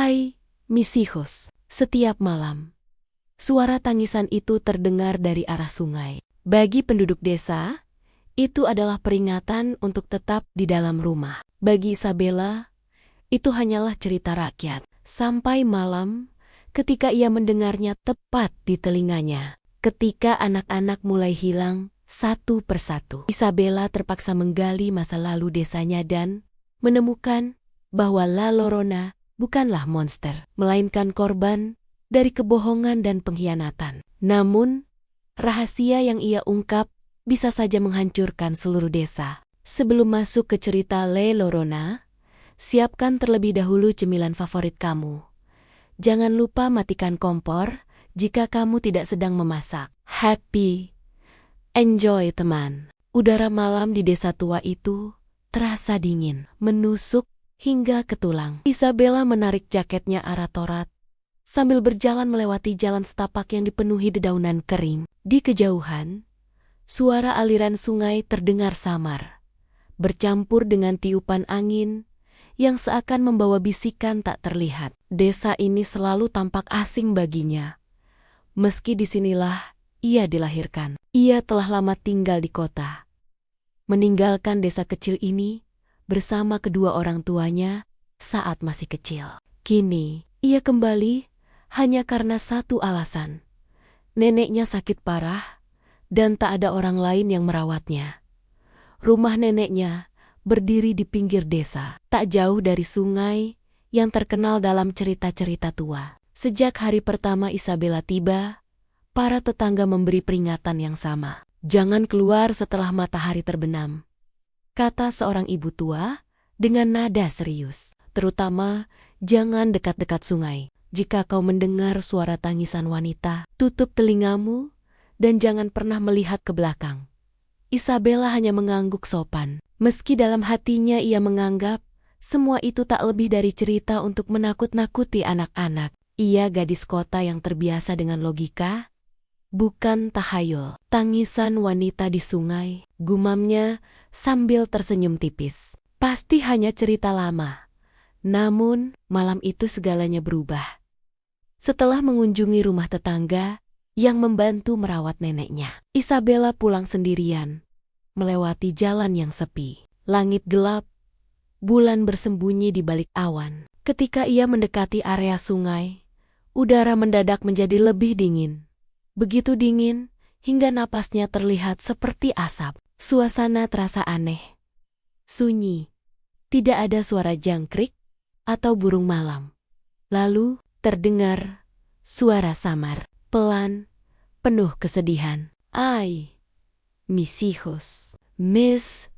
"Hai, mis hijos." Setiap malam, suara tangisan itu terdengar dari arah sungai. Bagi penduduk desa, itu adalah peringatan untuk tetap di dalam rumah. Bagi Isabella, itu hanyalah cerita rakyat. Sampai malam, ketika ia mendengarnya tepat di telinganya. Ketika anak-anak mulai hilang satu persatu, Isabella terpaksa menggali masa lalu desanya dan menemukan bahwa La Llorona bukanlah monster, melainkan korban dari kebohongan dan pengkhianatan. Namun, rahasia yang ia ungkap bisa saja menghancurkan seluruh desa. Sebelum masuk ke cerita La Llorona, siapkan terlebih dahulu cemilan favorit kamu. Jangan lupa matikan kompor jika kamu tidak sedang memasak. Happy enjoy, teman. Udara malam di desa tua itu terasa dingin, menusuk hingga ke tulang. Isabella menarik jaketnya arah torat sambil berjalan melewati jalan setapak yang dipenuhi dedaunan kering. Di kejauhan, suara aliran sungai terdengar samar, bercampur dengan tiupan angin yang seakan membawa bisikan tak terlihat. Desa ini selalu tampak asing baginya. Meski disinilah ia dilahirkan. Ia telah lama tinggal di kota, meninggalkan desa kecil ini bersama kedua orang tuanya saat masih kecil. Kini, ia kembali hanya karena satu alasan. Neneknya sakit parah dan tak ada orang lain yang merawatnya. Rumah neneknya berdiri di pinggir desa, tak jauh dari sungai yang terkenal dalam cerita-cerita tua. Sejak hari pertama Isabella tiba, para tetangga memberi peringatan yang sama. "Jangan keluar setelah matahari terbenam," kata seorang ibu tua dengan nada serius. "Terutama jangan dekat-dekat sungai. Jika kau mendengar suara tangisan wanita, tutup telingamu dan jangan pernah melihat ke belakang." Isabella hanya mengangguk sopan. Meski dalam hatinya ia menganggap semua itu tak lebih dari cerita untuk menakut-nakuti anak-anak. Ia gadis kota yang terbiasa dengan logika, bukan tahayul. "Tangisan wanita di sungai," gumamnya sambil tersenyum tipis. "Pasti hanya cerita lama." Namun, malam itu segalanya berubah. Setelah mengunjungi rumah tetangga yang membantu merawat neneknya, Isabella pulang sendirian, melewati jalan yang sepi. Langit gelap, bulan bersembunyi di balik awan. Ketika ia mendekati area sungai, udara mendadak menjadi lebih dingin. Begitu dingin, hingga napasnya terlihat seperti asap. Suasana terasa aneh, sunyi. Tidak ada suara jangkrik atau burung malam. Lalu, terdengar suara samar, pelan, penuh kesedihan. "Ay, mis hijos, mis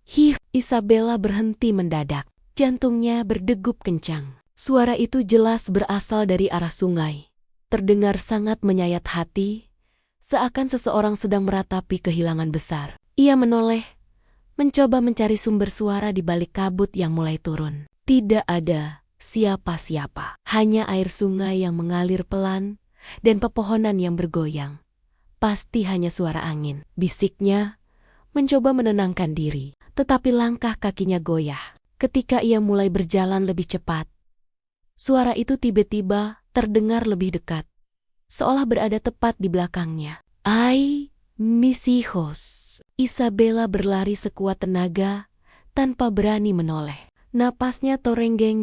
hijos." Isabella berhenti mendadak. Jantungnya berdegup kencang. Suara itu jelas berasal dari arah sungai. Terdengar sangat menyayat hati, seakan seseorang sedang meratapi kehilangan besar. Ia menoleh, mencoba mencari sumber suara di balik kabut yang mulai turun. Tidak ada siapa-siapa. Hanya air sungai yang mengalir pelan dan pepohonan yang bergoyang. "Pasti hanya suara angin," bisiknya, mencoba menenangkan diri. Tetapi langkah kakinya goyah. Ketika ia mulai berjalan lebih cepat, suara itu tiba-tiba terdengar lebih dekat, seolah berada tepat di belakangnya. "Ay, mis hijos." Isabella berlari sekuat tenaga tanpa berani menoleh. Napasnya terenggang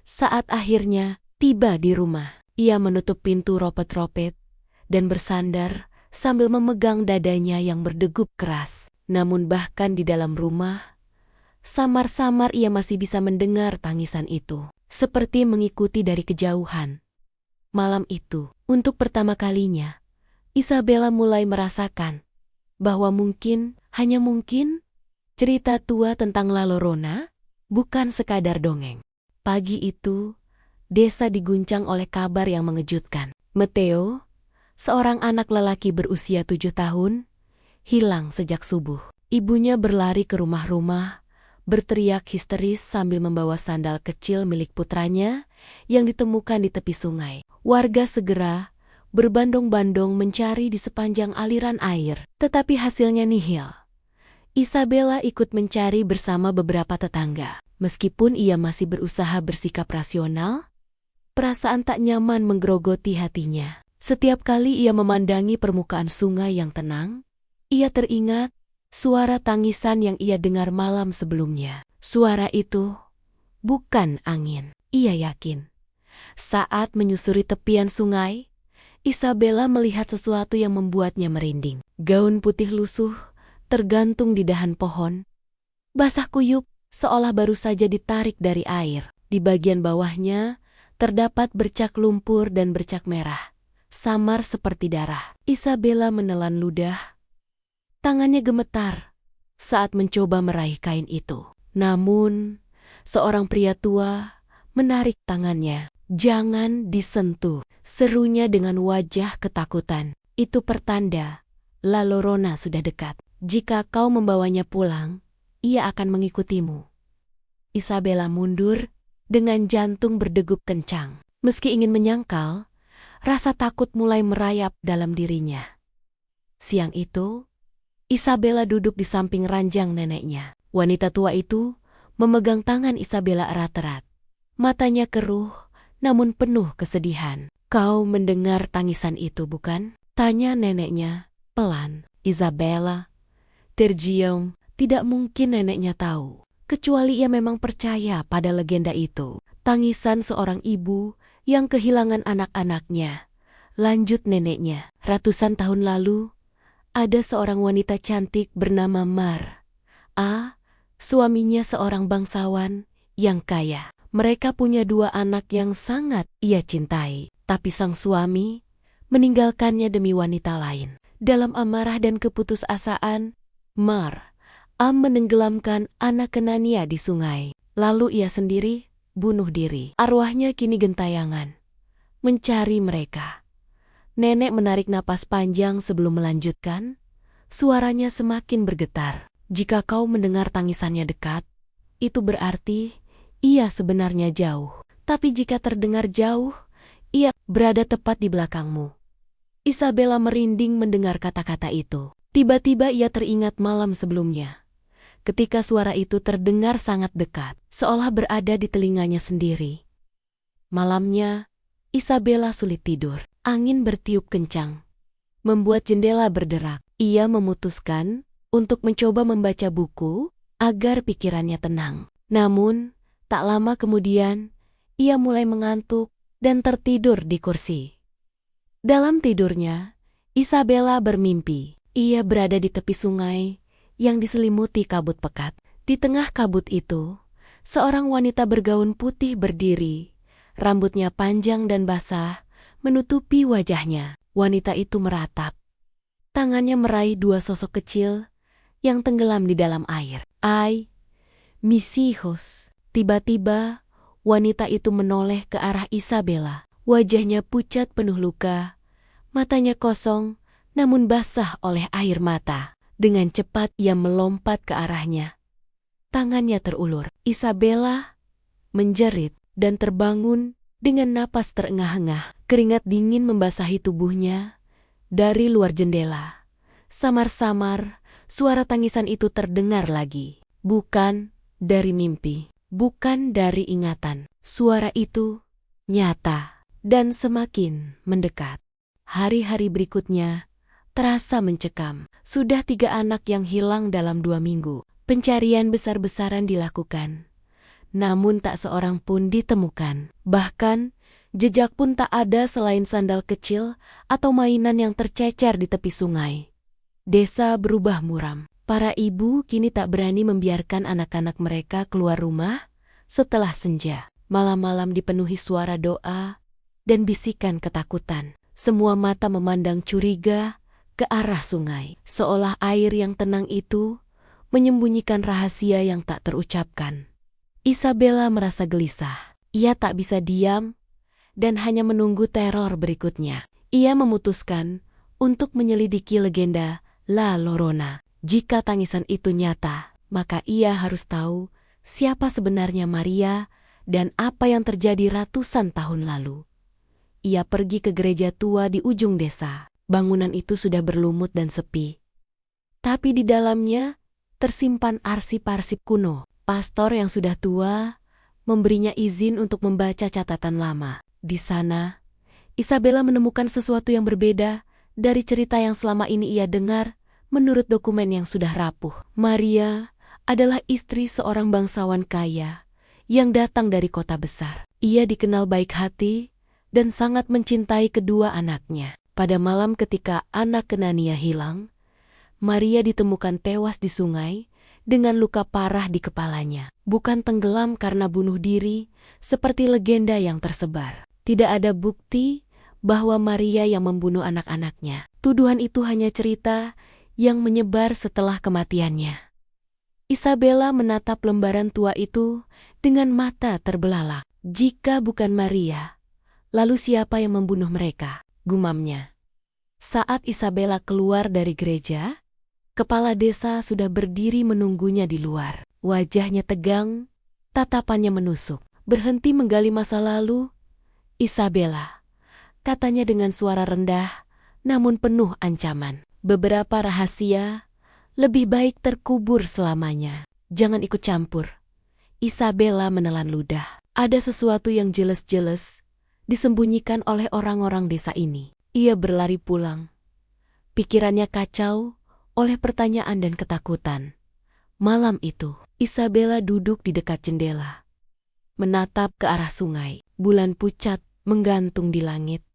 saat akhirnya tiba di rumah. Ia menutup pintu ropet-ropet dan bersandar sambil memegang dadanya yang berdegup keras. Namun bahkan di dalam rumah, samar-samar ia masih bisa mendengar tangisan itu, seperti mengikuti dari kejauhan. Malam itu, untuk pertama kalinya, Isabella mulai merasakan bahwa mungkin, hanya mungkin, cerita tua tentang La Llorona bukan sekadar dongeng. Pagi itu, desa diguncang oleh kabar yang mengejutkan. Mateo, seorang anak lelaki berusia 7 tahun, hilang sejak subuh. Ibunya berlari ke rumah-rumah, berteriak histeris sambil membawa sandal kecil milik putranya yang ditemukan di tepi sungai. Warga segera berbandong-bandong mencari di sepanjang aliran air, tetapi hasilnya nihil. Isabella ikut mencari bersama beberapa tetangga. Meskipun ia masih berusaha bersikap rasional, perasaan tak nyaman menggerogoti hatinya. Setiap kali ia memandangi permukaan sungai yang tenang, ia teringat suara tangisan yang ia dengar malam sebelumnya. Suara itu bukan angin, ia yakin. Saat menyusuri tepian sungai, Isabella melihat sesuatu yang membuatnya merinding. Gaun putih lusuh tergantung di dahan pohon, basah kuyup seolah baru saja ditarik dari air. Di bagian bawahnya terdapat bercak lumpur dan bercak merah, samar seperti darah. Isabella menelan ludah. Tangannya gemetar saat mencoba meraih kain itu. Namun, seorang pria tua menarik tangannya. "Jangan disentuh," serunya dengan wajah ketakutan. "Itu pertanda La Llorona sudah dekat. Jika kau membawanya pulang, ia akan mengikutimu." Isabella mundur dengan jantung berdegup kencang. Meski ingin menyangkal, rasa takut mulai merayap dalam dirinya. Siang itu, Isabella duduk di samping ranjang neneknya. Wanita tua itu memegang tangan Isabella erat-erat. Matanya keruh, namun penuh kesedihan. "Kau mendengar tangisan itu, bukan?" tanya neneknya pelan. Isabella terdiam. Tidak mungkin neneknya tahu, kecuali ia memang percaya pada legenda itu. Tangisan seorang ibu yang kehilangan anak-anaknya. Lanjut neneknya. "Ratusan tahun lalu, ada seorang wanita cantik bernama Mar. Suaminya seorang bangsawan yang kaya. Mereka punya 2 anak yang sangat ia cintai, tapi sang suami meninggalkannya demi wanita lain. Dalam amarah dan keputusasaan, Mar menenggelamkan anak kenania di sungai. Lalu ia sendiri bunuh diri. Arwahnya kini gentayangan mencari mereka." Nenek menarik napas panjang sebelum melanjutkan. Suaranya semakin bergetar. "Jika kau mendengar tangisannya dekat, itu berarti ia sebenarnya jauh. Tapi jika terdengar jauh, ia berada tepat di belakangmu." Isabella merinding mendengar kata-kata itu. Tiba-tiba ia teringat malam sebelumnya, ketika suara itu terdengar sangat dekat, seolah berada di telinganya sendiri. Malamnya, Isabella sulit tidur. Angin bertiup kencang, membuat jendela berderak. Ia memutuskan untuk mencoba membaca buku agar pikirannya tenang. Namun, tak lama kemudian, ia mulai mengantuk dan tertidur di kursi. Dalam tidurnya, Isabella bermimpi. Ia berada di tepi sungai yang diselimuti kabut pekat. Di tengah kabut itu, seorang wanita bergaun putih berdiri. Rambutnya panjang dan basah, menutupi wajahnya. Wanita itu meratap. Tangannya meraih 2 sosok kecil yang tenggelam di dalam air. "Ay, mis hijos." Tiba-tiba, wanita itu menoleh ke arah Isabella. Wajahnya pucat penuh luka, matanya kosong namun basah oleh air mata. Dengan cepat ia melompat ke arahnya. Tangannya terulur. Isabella menjerit dan terbangun dengan napas terengah-engah. Keringat dingin membasahi tubuhnya. Dari luar jendela, samar-samar suara tangisan itu terdengar lagi. Bukan dari mimpi, bukan dari ingatan. Suara itu nyata dan semakin mendekat. Hari-hari berikutnya terasa mencekam. Sudah 3 anak yang hilang dalam 2 minggu. Pencarian besar-besaran dilakukan, namun tak seorang pun ditemukan. Bahkan, jejak pun tak ada selain sandal kecil atau mainan yang tercecer di tepi sungai. Desa berubah muram. Para ibu kini tak berani membiarkan anak-anak mereka keluar rumah setelah senja. Malam-malam dipenuhi suara doa dan bisikan ketakutan. Semua mata memandang curiga ke arah sungai, seolah air yang tenang itu menyembunyikan rahasia yang tak terucapkan. Isabella merasa gelisah. Ia tak bisa diam dan hanya menunggu teror berikutnya. Ia memutuskan untuk menyelidiki legenda La Llorona. Jika tangisan itu nyata, maka ia harus tahu siapa sebenarnya Maria dan apa yang terjadi ratusan tahun lalu. Ia pergi ke gereja tua di ujung desa. Bangunan itu sudah berlumut dan sepi. Tapi di dalamnya tersimpan arsip-arsip kuno. Pastor yang sudah tua memberinya izin untuk membaca catatan lama. Di sana, Isabella menemukan sesuatu yang berbeda dari cerita yang selama ini ia dengar menurut dokumen yang sudah rapuh. Maria adalah istri seorang bangsawan kaya yang datang dari kota besar. Ia dikenal baik hati dan sangat mencintai kedua anaknya. Pada malam ketika anak Kenania hilang, Maria ditemukan tewas di sungai dengan luka parah di kepalanya. Bukan tenggelam karena bunuh diri seperti legenda yang tersebar. Tidak ada bukti bahwa Maria yang membunuh anak-anaknya. Tuduhan itu hanya cerita yang menyebar setelah kematiannya. Isabella menatap lembaran tua itu dengan mata terbelalak. Jika bukan Maria, lalu siapa yang membunuh mereka? Gumamnya. Saat Isabella keluar dari gereja, kepala desa sudah berdiri menunggunya di luar. Wajahnya tegang, tatapannya menusuk. Berhenti menggali masa lalu, Isabella, katanya dengan suara rendah, namun penuh ancaman. Beberapa rahasia lebih baik terkubur selamanya. Jangan ikut campur. Isabella menelan ludah. Ada sesuatu yang jelas-jelas disembunyikan oleh orang-orang desa ini. Ia berlari pulang. Pikirannya kacau oleh pertanyaan dan ketakutan. Malam itu, Isabella duduk di dekat jendela, menatap ke arah sungai. Bulan pucat menggantung di langit,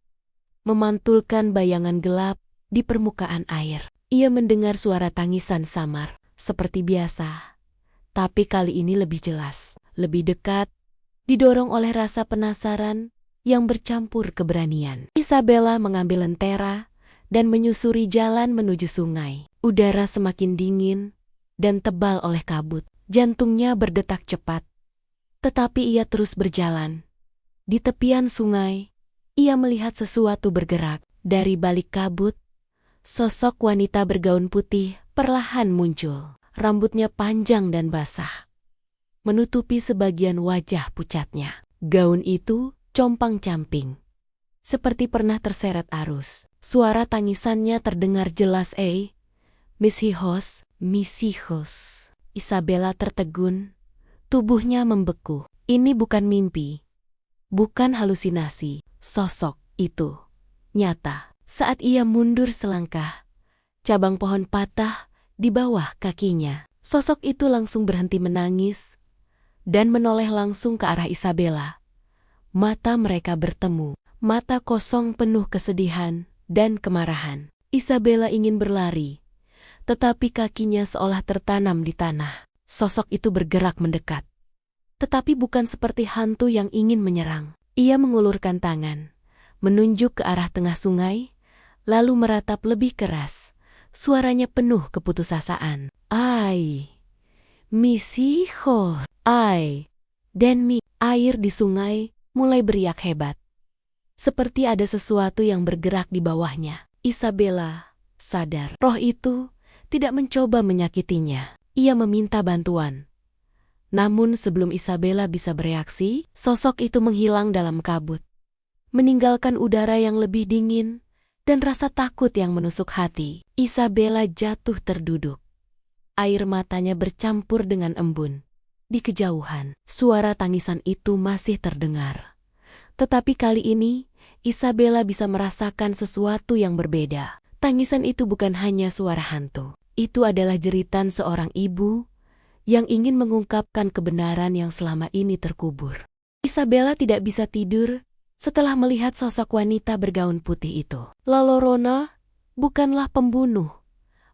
memantulkan bayangan gelap di permukaan air. Ia mendengar suara tangisan samar, seperti biasa. Tapi kali ini lebih jelas, lebih dekat, didorong oleh rasa penasaran yang bercampur keberanian. Isabella mengambil lentera dan menyusuri jalan menuju sungai. Udara semakin dingin dan tebal oleh kabut. Jantungnya berdetak cepat. Tetapi ia terus berjalan. Di tepian sungai, ia melihat sesuatu bergerak. Dari balik kabut, sosok wanita bergaun putih perlahan muncul. Rambutnya panjang dan basah, menutupi sebagian wajah pucatnya. Gaun itu compang-camping, seperti pernah terseret arus. Suara tangisannya terdengar jelas. Mis hijos, mis hijos. Isabella tertegun, tubuhnya membeku. Ini bukan mimpi, bukan halusinasi. Sosok itu nyata. Saat ia mundur selangkah, cabang pohon patah di bawah kakinya. Sosok itu langsung berhenti menangis dan menoleh langsung ke arah Isabella. Mata mereka bertemu, mata kosong penuh kesedihan dan kemarahan. Isabella ingin berlari, tetapi kakinya seolah tertanam di tanah. Sosok itu bergerak mendekat, tetapi bukan seperti hantu yang ingin menyerang. Ia mengulurkan tangan, menunjuk ke arah tengah sungai, lalu meratap lebih keras. Suaranya penuh keputusasaan. Ay, mis hijos, ay, dan mi. Air di sungai mulai beriak hebat. Seperti ada sesuatu yang bergerak di bawahnya. Isabella sadar. Roh itu tidak mencoba menyakitinya. Ia meminta bantuan. Namun sebelum Isabella bisa bereaksi, sosok itu menghilang dalam kabut, meninggalkan udara yang lebih dingin dan rasa takut yang menusuk hati. Isabella jatuh terduduk. Air matanya bercampur dengan embun. Di kejauhan, suara tangisan itu masih terdengar. Tetapi kali ini, Isabella bisa merasakan sesuatu yang berbeda. Tangisan itu bukan hanya suara hantu. Itu adalah jeritan seorang ibu yang ingin mengungkapkan kebenaran yang selama ini terkubur. Isabella tidak bisa tidur setelah melihat sosok wanita bergaun putih itu. La Llorona bukanlah pembunuh,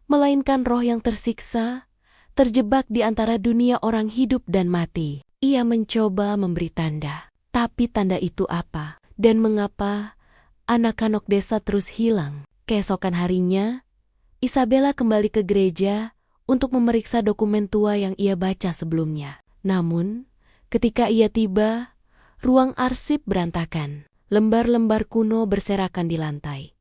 melainkan roh yang tersiksa, terjebak di antara dunia orang hidup dan mati. Ia mencoba memberi tanda, tapi tanda itu apa? Dan mengapa anak-anak desa terus hilang? Keesokan harinya, Isabella kembali ke gereja untuk memeriksa dokumen tua yang ia baca sebelumnya. Namun, ketika ia tiba, ruang arsip berantakan. Lembar-lembar kuno berserakan di lantai.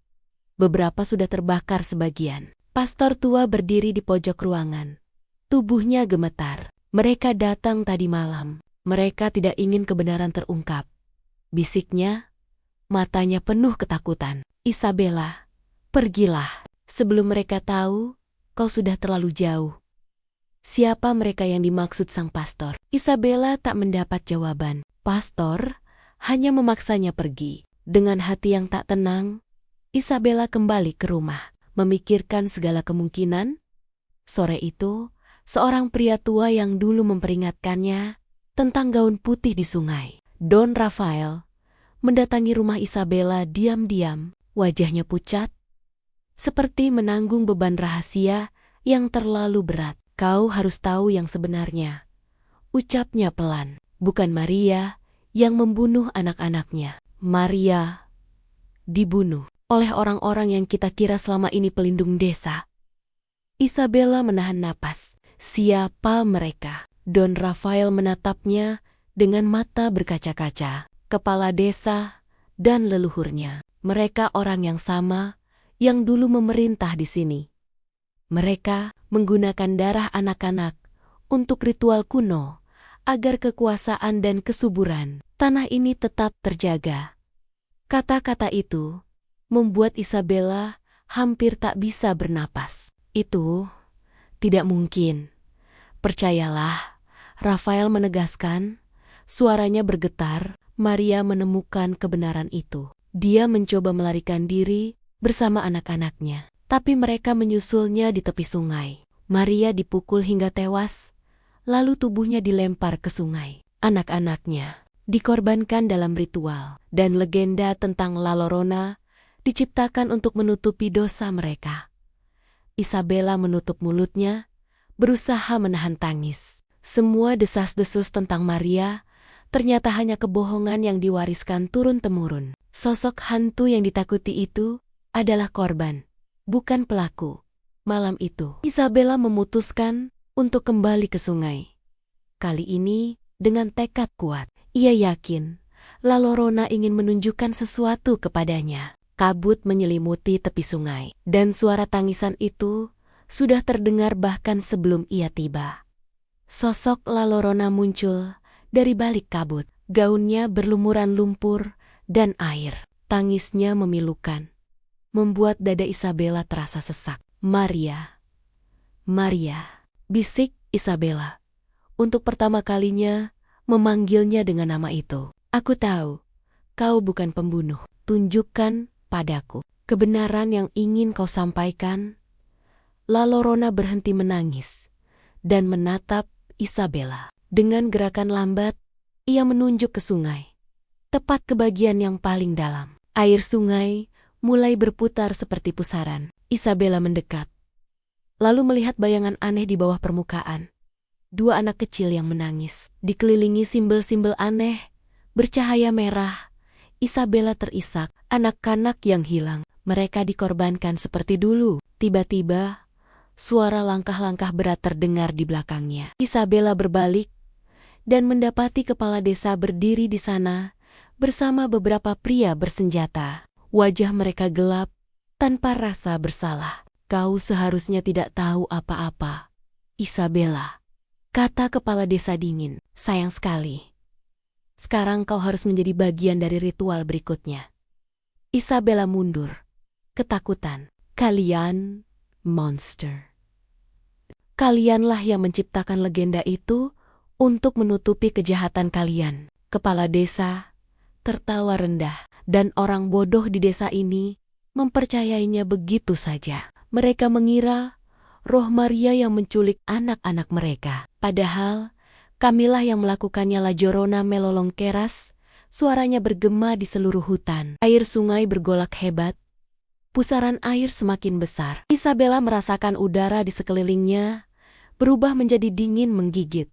Beberapa sudah terbakar sebagian. Pastor tua berdiri di pojok ruangan. Tubuhnya gemetar. Mereka datang tadi malam. Mereka tidak ingin kebenaran terungkap. Bisiknya, matanya penuh ketakutan. Isabella, pergilah. Sebelum mereka tahu, kau sudah terlalu jauh. Siapa mereka yang dimaksud sang pastor? Isabella tak mendapat jawaban. Pastor hanya memaksanya pergi. Dengan hati yang tak tenang, Isabella kembali ke rumah, memikirkan segala kemungkinan. Sore itu, seorang pria tua yang dulu memperingatkannya tentang gaun putih di sungai, Don Rafael, mendatangi rumah Isabella diam-diam, wajahnya pucat, seperti menanggung beban rahasia yang terlalu berat. Kau harus tahu yang sebenarnya, ucapnya pelan. Bukan Maria yang membunuh anak-anaknya. Maria dibunuh oleh orang-orang yang kita kira selama ini pelindung desa. Isabella menahan napas. Siapa mereka? Don Rafael menatapnya dengan mata berkaca-kaca. Kepala desa dan leluhurnya. Mereka orang yang sama yang dulu memerintah di sini. Mereka menggunakan darah anak-anak untuk ritual kuno agar kekuasaan dan kesuburan tanah ini tetap terjaga. Kata-kata itu membuat Isabella hampir tak bisa bernapas. Itu tidak mungkin. Percayalah, Rafael menegaskan, suaranya bergetar. Maria menemukan kebenaran itu. Dia mencoba melarikan diri bersama anak-anaknya, tapi mereka menyusulnya di tepi sungai. Maria dipukul hingga tewas, lalu tubuhnya dilempar ke sungai. Anak-anaknya dikorbankan dalam ritual, dan legenda tentang La Llorona diciptakan untuk menutupi dosa mereka. Isabella menutup mulutnya, berusaha menahan tangis. Semua desas-desus tentang Maria ternyata hanya kebohongan yang diwariskan turun-temurun. Sosok hantu yang ditakuti itu adalah korban, bukan pelaku. Malam itu, Isabella memutuskan untuk kembali ke sungai. Kali ini dengan tekad kuat. Ia yakin La Llorona ingin menunjukkan sesuatu kepadanya. Kabut menyelimuti tepi sungai, dan suara tangisan itu sudah terdengar bahkan sebelum ia tiba. Sosok La Llorona muncul dari balik kabut. Gaunnya berlumuran lumpur dan air. Tangisnya memilukan, membuat dada Isabella terasa sesak. Maria, Maria, bisik Isabella. Untuk pertama kalinya memanggilnya dengan nama itu. Aku tahu, kau bukan pembunuh. Tunjukkan padaku kebenaran yang ingin kau sampaikan. La Llorona berhenti menangis dan menatap Isabella. Dengan gerakan lambat, ia menunjuk ke sungai, tepat ke bagian yang paling dalam. Air sungai mulai berputar seperti pusaran. Isabella mendekat, lalu melihat bayangan aneh di bawah permukaan. Dua anak kecil yang menangis, dikelilingi simbol-simbol aneh, bercahaya merah. Isabella terisak, anak-anak yang hilang. Mereka dikorbankan seperti dulu. Tiba-tiba, suara langkah-langkah berat terdengar di belakangnya. Isabella berbalik dan mendapati kepala desa berdiri di sana bersama beberapa pria bersenjata. Wajah mereka gelap, tanpa rasa bersalah. Kau seharusnya tidak tahu apa-apa, Isabella, kata kepala desa dingin. Sayang sekali. Sekarang kau harus menjadi bagian dari ritual berikutnya. Isabella mundur, ketakutan. Kalian monster. Kalianlah yang menciptakan legenda itu untuk menutupi kejahatan kalian. Kepala desa tertawa rendah, dan orang bodoh di desa ini mempercayainya begitu saja. Mereka mengira roh Maria yang menculik anak-anak mereka. Padahal kamilah yang melakukannya. La Llorona melolong keras, suaranya bergema di seluruh hutan. Air sungai bergolak hebat, pusaran air semakin besar. Isabella merasakan udara di sekelilingnya berubah menjadi dingin menggigit.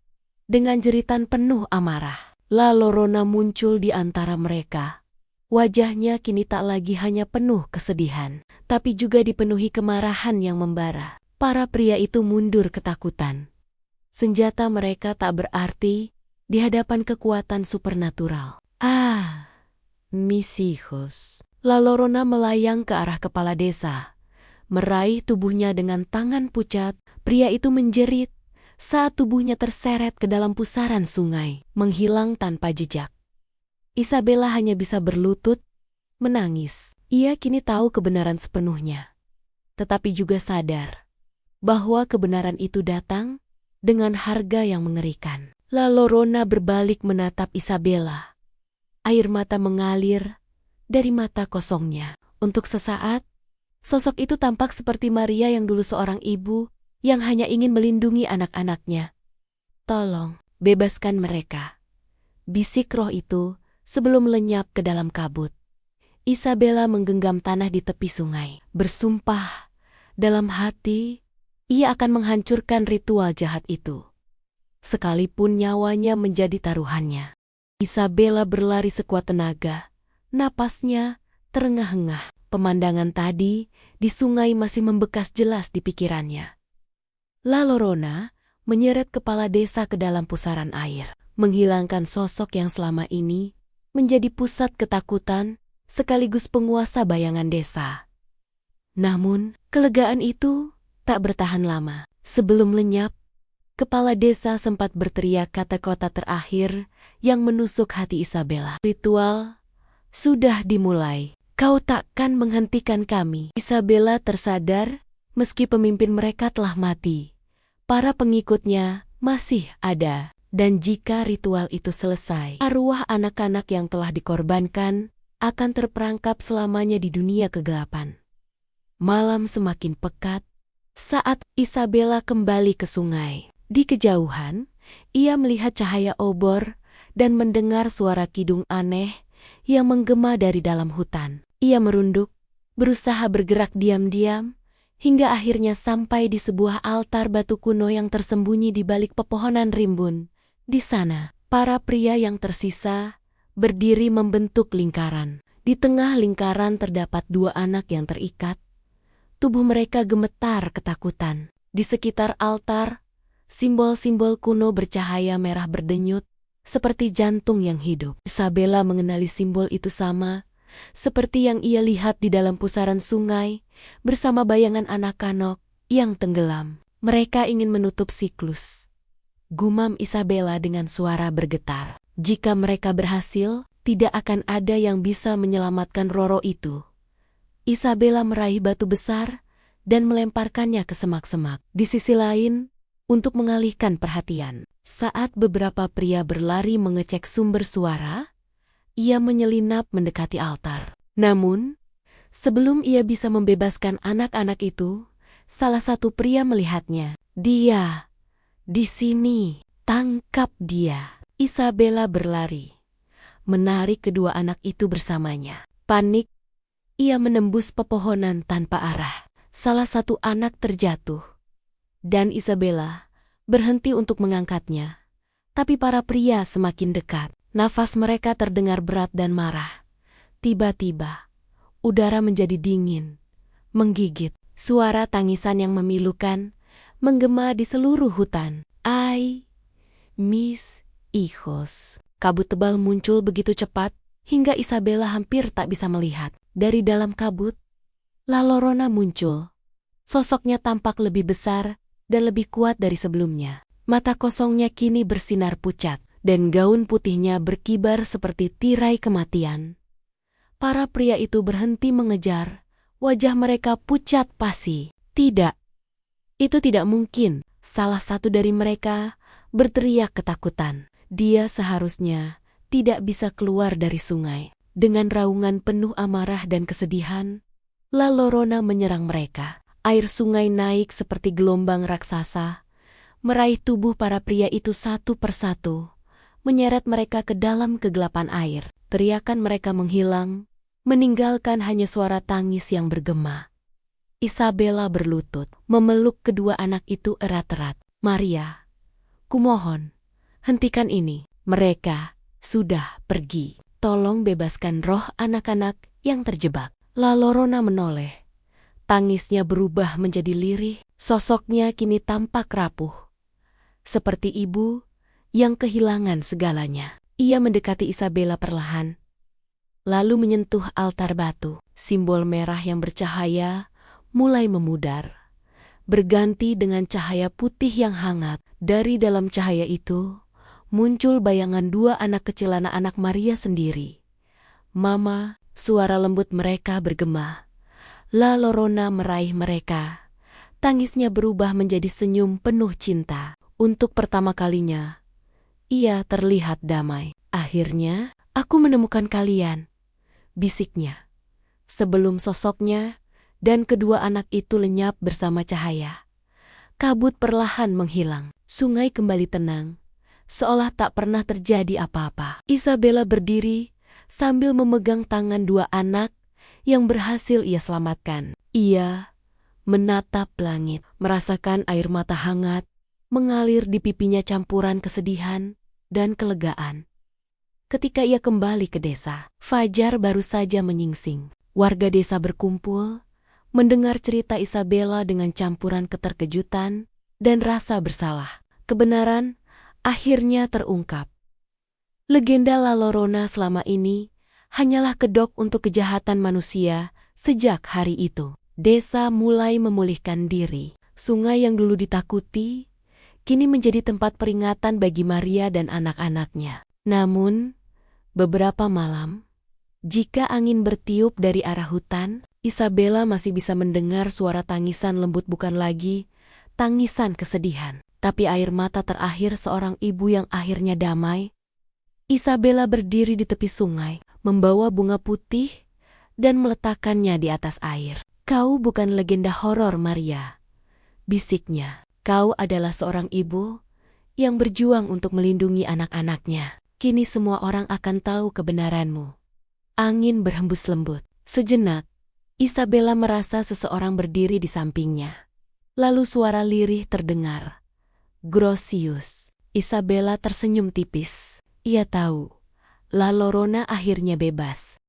Dengan jeritan penuh amarah, La Llorona muncul di antara mereka. Wajahnya kini tak lagi hanya penuh kesedihan, tapi juga dipenuhi kemarahan yang membara. Para pria itu mundur ketakutan. Senjata mereka tak berarti di hadapan kekuatan supernatural. Mis hijos. La Llorona melayang ke arah kepala desa, meraih tubuhnya dengan tangan pucat. Pria itu menjerit saat tubuhnya terseret ke dalam pusaran sungai, menghilang tanpa jejak. Isabella hanya bisa berlutut, menangis. Ia kini tahu kebenaran sepenuhnya, tetapi juga sadar bahwa kebenaran itu datang dengan harga yang mengerikan. La Llorona berbalik menatap Isabella. Air mata mengalir dari mata kosongnya. Untuk sesaat, sosok itu tampak seperti Maria yang dulu seorang ibu yang hanya ingin melindungi anak-anaknya. "Tolong, bebaskan mereka," bisik roh itu sebelum lenyap ke dalam kabut. Isabella menggenggam tanah di tepi sungai. Bersumpah dalam hati, ia akan menghancurkan ritual jahat itu, sekalipun nyawanya menjadi taruhannya. Isabella berlari sekuat tenaga. Napasnya terengah-engah. Pemandangan tadi di sungai masih membekas jelas di pikirannya. La Llorona menyeret kepala desa ke dalam pusaran air, menghilangkan sosok yang selama ini menjadi pusat ketakutan sekaligus penguasa bayangan desa. Namun, kelegaan itu tak bertahan lama. Sebelum lenyap, kepala desa sempat berteriak kata-kata terakhir yang menusuk hati Isabella. "Ritual sudah dimulai. Kau takkan menghentikan kami." Isabella tersadar meski pemimpin mereka telah mati, para pengikutnya masih ada. Dan jika ritual itu selesai, arwah anak-anak yang telah dikorbankan akan terperangkap selamanya di dunia kegelapan. Malam semakin pekat saat Isabella kembali ke sungai. Di kejauhan, ia melihat cahaya obor dan mendengar suara kidung aneh yang menggema dari dalam hutan. Ia merunduk, berusaha bergerak diam-diam, hingga akhirnya sampai di sebuah altar batu kuno yang tersembunyi di balik pepohonan rimbun. Di sana, para pria yang tersisa berdiri membentuk lingkaran. Di tengah lingkaran terdapat dua anak yang terikat. Tubuh mereka gemetar ketakutan. Di sekitar altar, simbol-simbol kuno bercahaya merah berdenyut, seperti jantung yang hidup. Isabella mengenali simbol itu sama seperti yang ia lihat di dalam pusaran sungai bersama bayangan anak-anak yang tenggelam. Mereka ingin menutup siklus, gumam Isabella dengan suara bergetar. Jika mereka berhasil, tidak akan ada yang bisa menyelamatkan Roro itu. Isabella meraih batu besar dan melemparkannya ke semak-semak. Di sisi lain, untuk mengalihkan perhatian, saat beberapa pria berlari mengecek sumber suara, ia menyelinap mendekati altar. Namun, sebelum ia bisa membebaskan anak-anak itu, salah satu pria melihatnya. "Dia di sini, tangkap dia." Isabella berlari, menarik kedua anak itu bersamanya. Panik, ia menembus pepohonan tanpa arah. Salah satu anak terjatuh, dan Isabella berhenti untuk mengangkatnya. Tapi para pria semakin dekat. Nafas mereka terdengar berat dan marah. Tiba-tiba, udara menjadi dingin, menggigit. Suara tangisan yang memilukan menggema di seluruh hutan. "Ay, mis hijos." Kabut tebal muncul begitu cepat hingga Isabella hampir tak bisa melihat. Dari dalam kabut, La Llorona muncul. Sosoknya tampak lebih besar dan lebih kuat dari sebelumnya. Mata kosongnya kini bersinar pucat, dan gaun putihnya berkibar seperti tirai kematian. Para pria itu berhenti mengejar, wajah mereka pucat pasi. "Tidak, itu tidak mungkin," salah satu dari mereka berteriak ketakutan. Dia seharusnya tidak bisa keluar dari sungai. Dengan raungan penuh amarah dan kesedihan, La Llorona menyerang mereka. Air sungai naik seperti gelombang raksasa, meraih tubuh para pria itu satu persatu, menyeret mereka ke dalam kegelapan air. Teriakan mereka menghilang, meninggalkan hanya suara tangis yang bergema. Isabella berlutut, memeluk kedua anak itu erat-erat. "Maria, kumohon, hentikan ini. Mereka sudah pergi. Tolong bebaskan roh anak-anak yang terjebak." La Llorona menoleh. Tangisnya berubah menjadi lirih. Sosoknya kini tampak rapuh, seperti ibu yang kehilangan segalanya. Ia mendekati Isabella perlahan, lalu menyentuh altar batu. Simbol merah yang bercahaya mulai memudar, berganti dengan cahaya putih yang hangat. Dari dalam cahaya itu, muncul bayangan dua anak kecil anak Maria sendiri. "Mama," suara lembut mereka bergema. La Llorona meraih mereka. Tangisnya berubah menjadi senyum penuh cinta. Untuk pertama kalinya, ia terlihat damai. Akhirnya, aku menemukan kalian, bisiknya. Sebelum sosoknya dan kedua anak itu lenyap bersama cahaya, kabut perlahan menghilang. Sungai kembali tenang, seolah tak pernah terjadi apa-apa. Isabella berdiri sambil memegang tangan dua anak yang berhasil ia selamatkan. Ia menatap langit, merasakan air mata hangat mengalir di pipinya, campuran kesedihan dan kelegaan. Ketika ia kembali ke desa, fajar baru saja menyingsing. Warga desa berkumpul, mendengar cerita Isabella dengan campuran keterkejutan dan rasa bersalah. Kebenaran akhirnya terungkap. Legenda La Llorona selama ini hanyalah kedok untuk kejahatan manusia. Sejak hari itu, desa mulai memulihkan diri. Sungai yang dulu ditakuti kini menjadi tempat peringatan bagi Maria dan anak-anaknya. Namun, beberapa malam, jika angin bertiup dari arah hutan, Isabella masih bisa mendengar suara tangisan lembut, bukan lagi tangisan kesedihan, tapi air mata terakhir seorang ibu yang akhirnya damai. Isabella berdiri di tepi sungai, membawa bunga putih dan meletakkannya di atas air. "Kau bukan legenda horor, Maria," bisiknya. "Kau adalah seorang ibu yang berjuang untuk melindungi anak-anaknya. Kini semua orang akan tahu kebenaranmu." Angin berhembus lembut. Sejenak, Isabella merasa seseorang berdiri di sampingnya. Lalu suara lirih terdengar. "Grosius." Isabella tersenyum tipis. Ia tahu, La Llorona akhirnya bebas.